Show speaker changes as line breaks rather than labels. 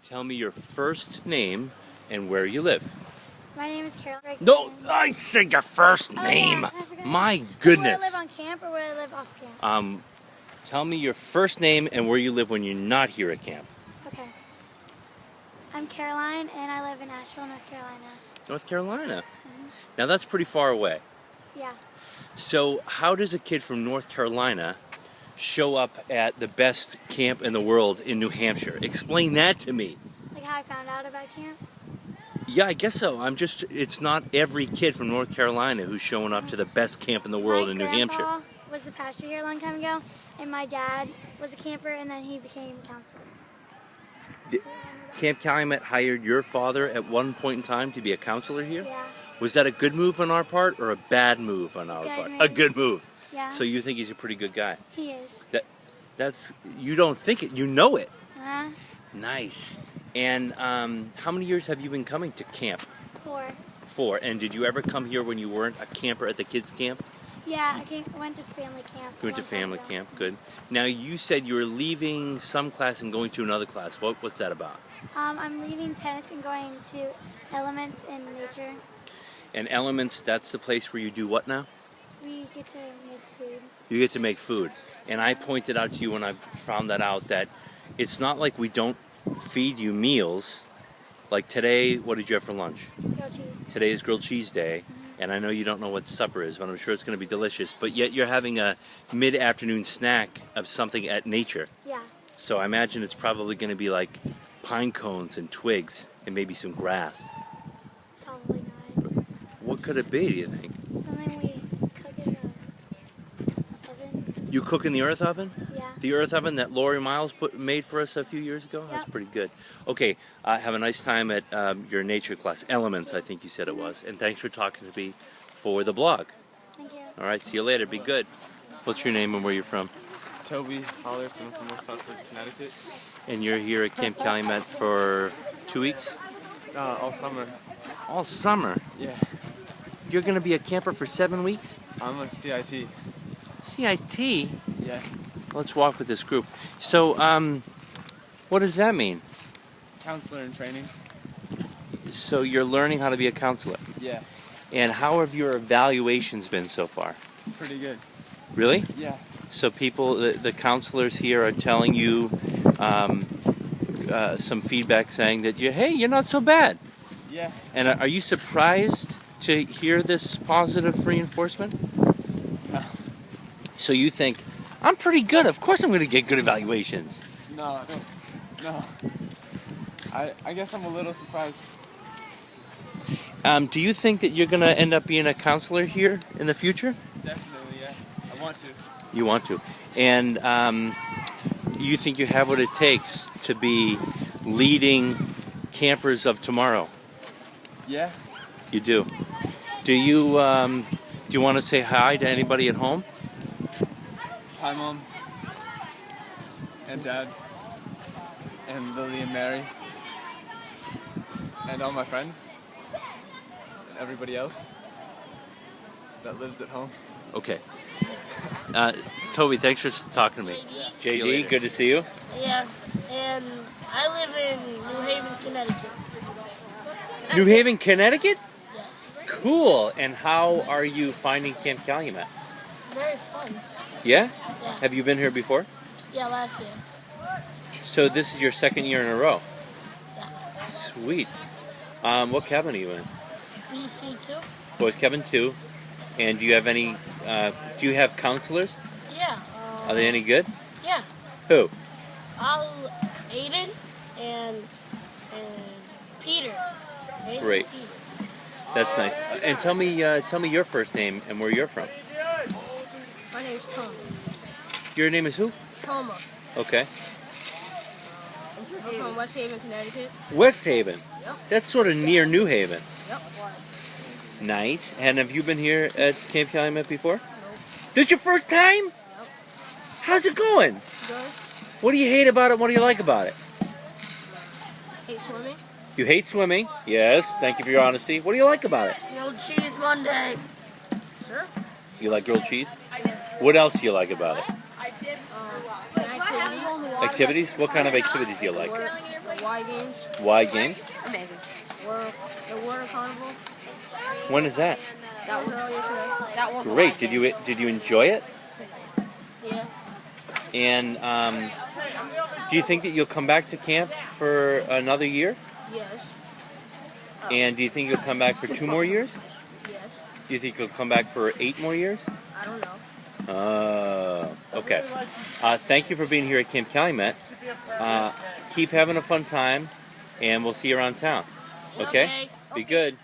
Tell me your first name and where you live.
My name is Carol.
No, I said your first name.
Yeah, I forgot.
My goodness.
Where I live on camp or where I live off camp?
Tell me your first name and where you live when you're not here at camp.
Okay. I'm Caroline, and I live in Asheville, North Carolina.
North Carolina.
Mm-hmm.
Now that's pretty far away.
Yeah.
So how does a kid from North Carolina show up at the best camp in the world in New Hampshire? Explain that to me.
Like how I found out about camp?
Yeah, I guess so. It's not every kid from North Carolina who's showing up to the best camp in the world in New Hampshire.
My grandpa was the pastor here a long time ago, and my dad was a camper, and then he became a counselor.
Camp Calumet hired your father at one point in time to be a counselor here?
Yeah.
Was that a good move on our part or a bad move on our part?
Move.
A good move.
Yeah.
So you think he's a pretty good guy?
He is.
That's you don't think it, you know it.
Uh-huh.
Nice. And how many years have you been coming to camp?
4.
4. And did you ever come here when you weren't a camper at the kids' camp?
Yeah, I went to family camp.
You went to family camp, good. Now you said you were leaving some class and going to another class. What's that about?
I'm leaving tennis and going to Elements in Nature.
And Elements, that's the place where you do what now?
We get to make food.
You get to make food. And I pointed out to you when I found that out that it's not like we don't feed you meals. Like today, what did you have for lunch?
Grilled cheese.
Today is grilled cheese day. And I know you don't know what supper is, but I'm sure it's going to be delicious. But yet you're having a mid-afternoon snack of something at Nature.
Yeah.
So I imagine it's probably going to be like pine cones and twigs and maybe some grass.
Probably not.
What could it be, do you think?
Something we cook in the oven.
You cook in the earth oven?
Yeah.
The earth oven that Lori Miles made for us a few years ago? That's
Yep.
pretty good. Okay, have a nice time at your nature class. Elements, I think you said it was. And thanks for talking to me for the blog.
Thank you.
All right, see you later. Be good. What's your name and where you're from?
Toby Hollertz, I'm from West Hartford, Connecticut.
And you're here at Camp Calumet for 2 weeks?
All summer.
All summer?
Yeah.
You're going to be a camper for 7 weeks?
I'm a CIT.
CIT?
Yeah.
Let's walk with this group. So, what does that mean?
Counselor in training.
So you're learning how to be a counselor.
Yeah.
And how have your evaluations been so far?
Pretty good.
Really?
Yeah.
So people, the counselors here are telling you some feedback saying that you're not so bad.
Yeah.
And are you surprised to hear this positive reinforcement?
No.
So you think, I'm pretty good. Of course I'm going to get good evaluations.
No, I don't. No. I guess I'm a little surprised.
Do you think that you're going to end up being a counselor here in the future?
Definitely, yeah. I want to.
You want to. And you think you have what it takes to be leading campers of tomorrow?
Yeah.
You do. Do you want to say hi to anybody at home?
Hi, Mom. And Dad. And Lily and Mary. And all my friends. And everybody else that lives at home.
Okay. Toby, thanks for talking to me. JD, good to see you.
Yeah, and I live in New Haven, Connecticut.
New Haven, Connecticut?
Yes.
Cool. And how are you finding Camp Calumet?
Very fun.
Yeah?
Yeah.
Have you been here before?
Yeah, last year.
So this is your second year in a row?
Yeah.
Sweet. What cabin are you in?
BC2?
Boys cabin 2. And do you have any, do you have counselors?
Yeah.
Are they any good?
Yeah.
Who?
Aiden and Peter. Aiden
Great.
and Peter.
That's nice. And tell me your first name and where you're from.
My name's Tom.
Your name is who?
Toma.
Okay.
I'm from West Haven, Connecticut.
West Haven.
Yep.
That's sort of near New Haven.
Yep.
Nice. And have you been here at Camp Calumet before? This your first time?
Yep.
How's it going?
Good.
What do you hate about it? What do you like about it?
Hate swimming.
You hate swimming? Yes. Thank you for your honesty. What do you like about it?
Grilled cheese Monday. Sure.
You like grilled cheese? What else do you like about it?
Activities.
Activities? What kind of activities do you like?
Y Games.
Y Games?
Amazing. The Water Carnival.
When is that?
That was earlier today. That was
Great. Did you enjoy it?
Yeah.
And do you think that you'll come back to camp for another year?
Yes.
And do you think you'll come back for 2 more years?
Yes.
Do you think you'll come back for 8 more years?
I don't know.
Okay. Thank you for being here at Camp Calumet. Keep having a fun time, and we'll see you around town. Okay? Be good.